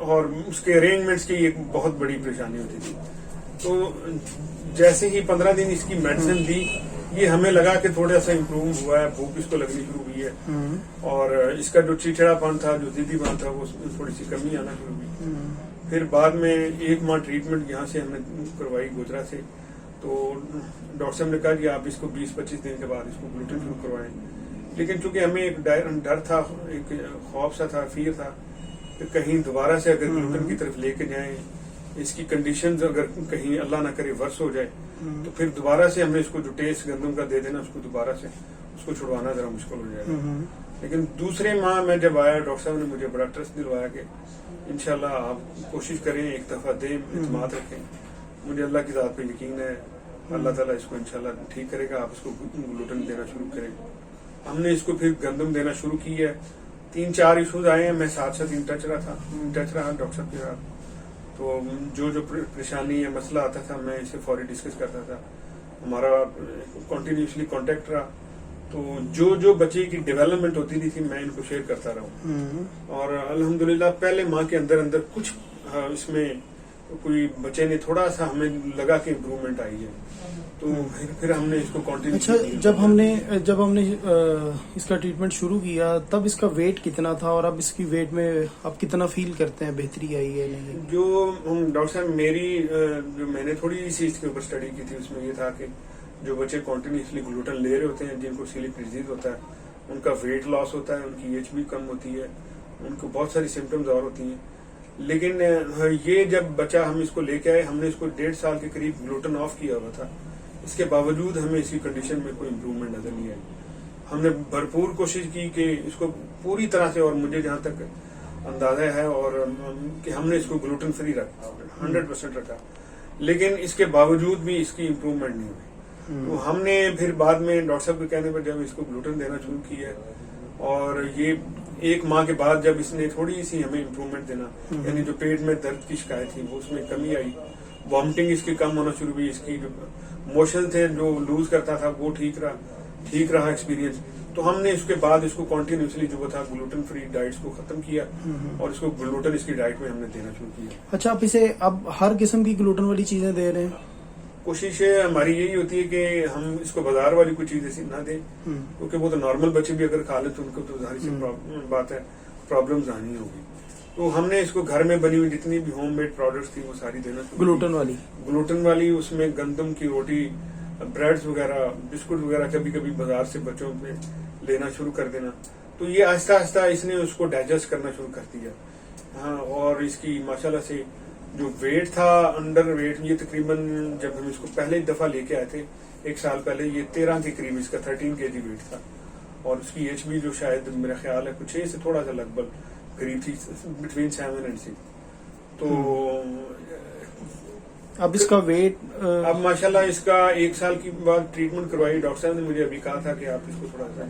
اور اس کے ارینجمنٹس کی ایک بہت بڑی پریشانی ہوتی تھی. تو جیسے ہی 15 دن اس کی میڈیسن دی, یہ ہمیں لگا کہ تھوڑا سا امپروو ہوا ہے, بھوک اس کو لگنی شروع ہوئی ہے, اور اس کا جو چڑچڑا پن تھا, جو ضدی پن تھا, وہ تھوڑی سی کمی آنا شروع ہوئی. پھر بعد میں 1 ماہ ٹریٹمنٹ یہاں سے ہم نے کروائی گوجرا سے. تو ڈاکٹر صاحب نے کہا کہ آپ اس کو 20-25 دن کے بعد اس کو گلوٹن شروع کروائیں. لیکن چونکہ ہمیں ایک ڈر تھا, ایک خوف سا تھا, فیئر تھا کہ کہیں دوبارہ سے اگر گلوٹن کی طرف لے کے جائیں, اس کی کنڈیشنز اگر کہیں اللہ نہ کرے ورس ہو جائے, تو پھر دوبارہ سے ہم نے اس کو جو ٹیسٹ گندم کا دے دینا, اس کو دوبارہ سے اس کو چھڑوانا ذرا مشکل ہو جائے گا. لیکن دوسرے ماہ میں جب آیا, ڈاکٹر صاحب نے مجھے بڑا ٹرسٹ دلوایا کہ انشاءاللہ آپ کوشش کریں, ایک دفعہ دیں, اعتماد رکھیں. مجھے اللہ کی ذات پہ یقین ہے, اللہ تعالیٰ اس کو انشاءاللہ ٹھیک کرے گا. آپ اس کو گلوٹن دینا شروع کریں. ہم نے اس کو پھر گندم دینا شروع کی ہے. 3-4 ایشوز آئے ہیں, میں ساتھ ان ٹچ رہا ڈاکٹر صاحب کے ساتھ. تو جو پریشانی یا مسئلہ آتا تھا, میں اسے فوری ڈسکس کرتا تھا. ہمارا کنٹینیوسلی کانٹیکٹ رہا. تو جو بچے کی ڈیولپمنٹ ہوتی تھی میں ان کو شیئر کرتا رہا. اور الحمدللہ پہلے ماہ کے اندر کچھ اس میں کوئی بچے نے تھوڑا سا ہمیں لگا کہ امپروومنٹ آئی ہے. تو پھر ہم نے اس کو کنٹینیو. اچھا, جب ہم نے اس کا ٹریٹمنٹ شروع کیا, تب اس کا ویٹ کتنا تھا, اور اب اس کی ویٹ میں آپ کتنا فیل کرتے ہیں, بہتری آئی ہے نہیں؟ جو ڈاکٹر صاحب جو میں نے تھوڑی سی اس کے اوپر اسٹڈی کی تھی, اس میں یہ تھا کہ جو بچے کنٹینیوسلی گلوٹن لے رہے ہوتے ہیں, جن کو سیلک ڈیزیز ہوتا ہے, ان کا ویٹ لاس ہوتا ہے, ان کی ایچ بی کم ہوتی ہے, ان کو بہت ساری سمٹمز اور ہوتی ہیں. لیکن یہ جب بچہ ہم اس کو لے کے آئے, ہم نے اس کو 1.5 سال کے قریب گلوٹن آف کیا ہوا تھا. اس کے باوجود ہمیں اس کی کنڈیشن میں کوئی امپروومنٹ نظر نہیں آئی. ہم نے بھرپور کوشش کی کہ اس کو پوری طرح سے, اور مجھے جہاں تک اندازہ ہے, اور کہ ہم نے اس کو گلوٹن فری رکھا, 100% رکھا, لیکن اس کے باوجود بھی اس کی امپروومنٹ نہیں ہوئی. تو ہم نے پھر بعد میں ڈاکٹر صاحب کے کہنے پر جب اس کو گلوٹن دینا شروع کیا ہے, اور یہ 1 ماہ کے بعد جب اس نے تھوڑی سی ہمیں امپروومنٹ دینا, یعنی جو پیٹ میں درد کی شکایت تھی وہ اس میں کمی آئی, وامٹنگ اس کی کم ہونا شروع ہوئی, اس کی جو موشن تھے جو لوز کرتا تھا وہ ٹھیک رہا ایکسپیرینس. تو ہم نے اس کے بعد اس کو کنٹینیوسلی جو تھا گلوٹن فری ڈائٹس کو ختم کیا, اور اس کو گلوٹن اس کی ڈائٹ میں ہم نے دینا شروع کیا. اچھا, آپ اسے اب ہر قسم کی گلوٹن والی چیزیں دے رہے ہیں؟ کوشش ہماری یہی ہوتی ہے کہ ہم اس کو بازار والی کوئی چیز ایسی نہ دیں, کیونکہ وہ تو نارمل بچے بھی اگر کھا لیں تو ان کو تو ظاہر سی بات ہے پرابلمز آنی ہوگی. تو ہم نے اس کو گھر میں بنی ہوئی جتنی بھی ہوم میڈ پروڈکٹس تھی وہ ساری دینا شروع. گلوٹن والی اس میں گندم کی روٹی, بریڈز وغیرہ, بسکٹ وغیرہ کبھی کبھی بازار سے بچوں میں لینا شروع کر دینا. تو یہ آہستہ آہستہ اس نے اس کو ڈائجسٹ کرنا شروع کر دیا. ہاں, اور اس کی ماشاءاللہ سے جو ویٹ تھا, انڈر ویٹ, یہ تقریباً جب ہم اس کو پہلے دفعہ لے کے آئے تھے 1 سال پہلے, یہ 13 کے قریب اس کا 13 kg ویٹ تھا, اور اس کی ایچ بی جو شاید میرا خیال ہے کچھ 6 سے تھوڑا سا لگ بھگ قریب تھی, بٹوین 7 and 6. تو اب اس کا ویٹ, اب ماشاءاللہ اس کا 1 سال کی بعد ٹریٹمنٹ کروائی. ڈاکٹر صاحب نے مجھے ابھی کہا تھا کہ آپ اس کو تھوڑا سا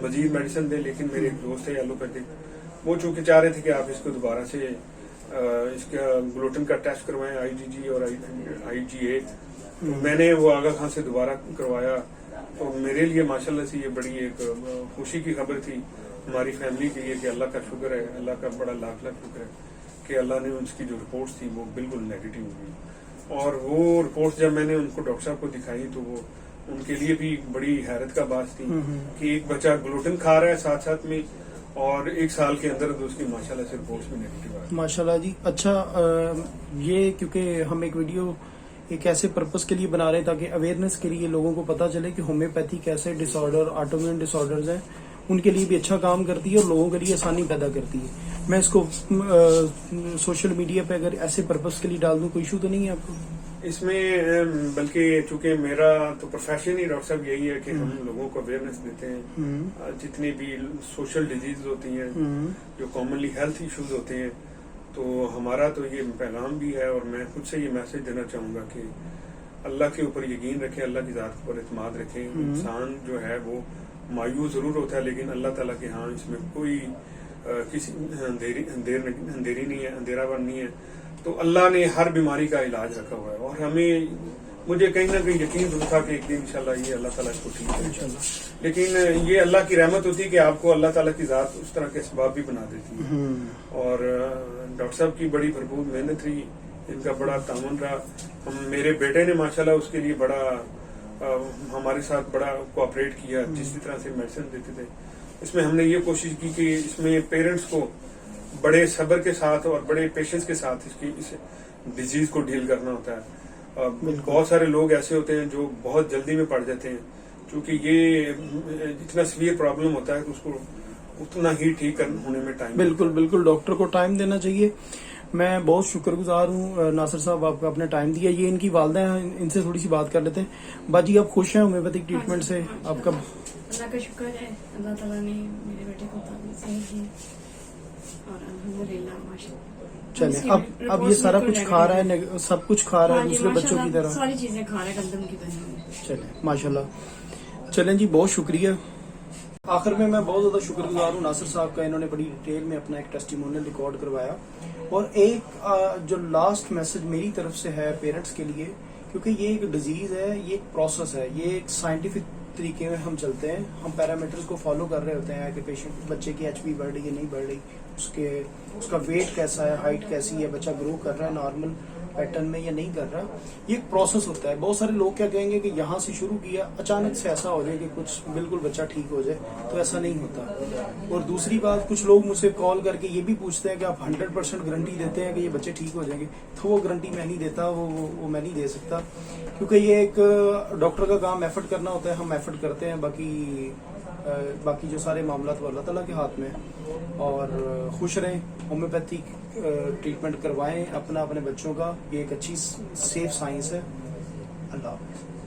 مزید میڈیسن دیں, لیکن میرے ایک دوست ہے ایلوپیتھک, وہ چونکہ چاہ رہے تھے کہ آپ اس کو دوبارہ سے اس کا گلوٹن کا ٹیسٹ کروائیں, IgG اور IgA. تو میں نے وہ آغا خان سے دوبارہ کروایا. تو میرے لیے ماشاءاللہ سے یہ بڑی ایک خوشی کی خبر تھی ہماری فیملی کے لیے, کہ اللہ کا شکر ہے, اللہ کا بڑا لاکھ شکر ہے کہ اللہ نے اس کی جو رپورٹس تھی وہ بالکل نیگیٹو ہوئی. اور وہ رپورٹس جب میں نے ان کو ڈاکٹر صاحب کو دکھائی تو وہ ان کے لیے بھی بڑی حیرت کا باعث تھی کہ ایک بچہ گلوٹن کھا رہا ہے ساتھ میں, اور 1 سال کے اندر تو اس کی ماشاءاللہ سے رپورٹس بھی نیگیٹو آ رہی. ماشاءاللہ جی. اچھا, یہ کیونکہ ہم ایک ویڈیو ایک ایسے پرپس کے لیے بنا رہے ہیں تاکہ اویئرنیس کے لیے لوگوں کو پتہ چلے کہ ہومیوپیتھی کیسے ڈس آرڈر, آٹومیون ڈس آرڈرز ہیں, ان کے لیے بھی اچھا کام کرتی ہے اور لوگوں کے لیے آسانی پیدا کرتی ہے. میں اس کو سوشل میڈیا پہ اگر ایسے پرپس کے لیے ڈال دوں, کوئی ایشو تو نہیں ہے آپ کو اس میں؟ بلکہ چونکہ میرا تو پروفیشن ہی ڈاکٹر صاحب یہی ہے کہ ہم لوگوں کو اویئرنیس دیتے ہیں. جتنی بھی سوشل ڈیزیز ہوتی ہیں, جو کامنلی ہیلتھ ایشوز ہوتے ہیں, تو ہمارا تو یہ پیغام بھی ہے, اور میں خود سے یہ میسج دینا چاہوں گا کہ اللہ کے اوپر یقین رکھیں, اللہ کی ذات پر اعتماد رکھیں. انسان جو ہے وہ مایوس ضرور ہوتا ہے, لیکن اللہ تعالیٰ کے ہاں اس میں کوئی کسی اندھیری نہیں ہے, اندھیرا ون نہیں ہے. تو اللہ نے ہر بیماری کا علاج رکھا ہوا ہے, اور ہمیں مجھے کہیں نہ کہیں یقین ضرور تھا کہ ایک دن انشاءاللہ یہ اللہ تعالیٰ اس کو ٹھیک کرے. انشاءاللہ. لیکن یہ اللہ کی رحمت ہوتی ہے کہ آپ کو اللہ تعالیٰ کی ذات اس طرح کے اسباب بھی بنا دیتی ہے. اور ڈاکٹر صاحب کی بڑی بھرپور محنت رہی, ان کا بڑا تعاون رہا. میرے بیٹے نے ماشاءاللہ اس کے لیے بڑا ہمارے ساتھ بڑا کوآپریٹ کیا, جس طرح سے میڈیسن دیتے تھے. اس میں ہم نے یہ کوشش کی کہ اس میں پیرنٹس کو بڑے صبر کے ساتھ اور بڑے پیشنس کے ساتھ اس ڈیزیز کو ڈیل کرنا ہوتا ہے. بہت سارے لوگ ایسے ہوتے ہیں جو بہت جلدی میں پڑ جاتے ہیں, کیونکہ یہ اتنا سیویئر پرابلم ہوتا ہے کہ اس کو اتنا ہی ٹھیک ہونے میں ٹائم. بالکل بالکل, ڈاکٹر کو ٹائم دینا چاہیے. میں بہت شکر گزار ہوں ناصر صاحب, آپ کا اپنا ٹائم دیا. یہ ان کی والدہ ہیں, ان سے تھوڑی سی بات کر لیتے ہیں. باجی آپ خوش ہیں ہومیوپیتھک ٹریٹمنٹ سے؟ آپ کا اللہ کا شکر ہے, اللہ تعالیٰ نے میرے بیٹے کو صحت دی اور الحمدللہ ماشاءاللہ. چلیں, اب یہ سارا کچھ کھا رہا ہے, سب کچھ کھا رہا ہے دوسرے بچوں کی طرح؟ ساری چیزیں کھا رہا ہے گندم کی بنی ہوئی. چلیں ماشاءاللہ. چلیں جی, بہت شکریہ. آخر میں بہت زیادہ شکر گزار ہوں ناصر صاحب کا, انہوں نے بڑی ڈیٹیل میں اپنا ایک ٹیسٹیمونیل ریکارڈ کروایا. اور ایک جو لاسٹ میسج میری طرف سے ہے پیرنٹس کے لیے, کیونکہ یہ ایک ڈیزیز ہے, یہ ایک پروسیس ہے, یہ ایک سائنٹیفک طریقے میں ہم چلتے ہیں, ہم پیرامیٹرز کو فالو کر رہے ہوتے ہیں کہ پیشنٹ بچے کی ایچ پی بڑھ رہی ہے نہیں بڑھ رہی, اس کا ویٹ کیسا ہے, ہائٹ کیسی ہے, بچہ گرو کر رہا ہے نارمل پیٹرن میں یا نہیں کر رہا. یہ ایک پروسیس ہوتا ہے. بہت سارے لوگ کیا کہیں گے کہ یہاں سے شروع کیا اچانک سے ایسا ہو جائے کہ کچھ بالکل بچہ ٹھیک ہو جائے, تو ایسا نہیں ہوتا. اور دوسری بات, کچھ لوگ مجھ سے کال کر کے یہ بھی پوچھتے ہیں کہ آپ 100% گارنٹی دیتے ہیں کہ یہ بچے ٹھیک ہو جائیں گے؟ تو وہ گارنٹی میں نہیں دیتا, وہ میں نہیں دے سکتا, کیونکہ یہ ایک ڈاکٹر کا کام ایفرٹ کرنا ہوتا ہے. ہم ایفرٹ کرتے ہیں, باقی جو سارے معاملات وہ اللہ تعالیٰ کے ہاتھ میں. اور خوش رہیں, ہومیوپیتھک ٹریٹمنٹ کروائیں اپنے بچوں کا, یہ ایک اچھی سیف سائنس ہے. اللہ حافظ.